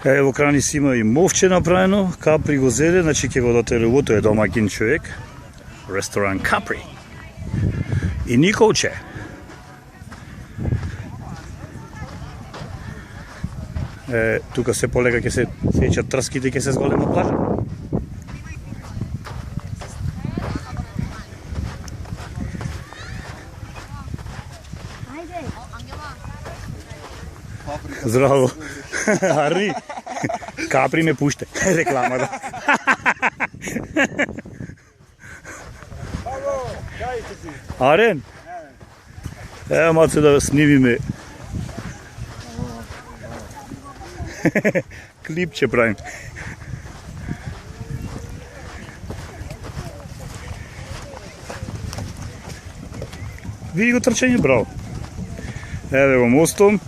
Evo krani si ima и мовче направено, Капри го зеде, значи ќе го дотерува, тој е домакин човек. Ресторан Капри. И Николче. Тука се полека ќе се сеќат трските, ќе се зголема плажа. Здраво. Ари. Капри ме пуште. Рекламата. Арен. Маце да снимиме. Клипче правим. Види го трчање, браво. Еве го мостом.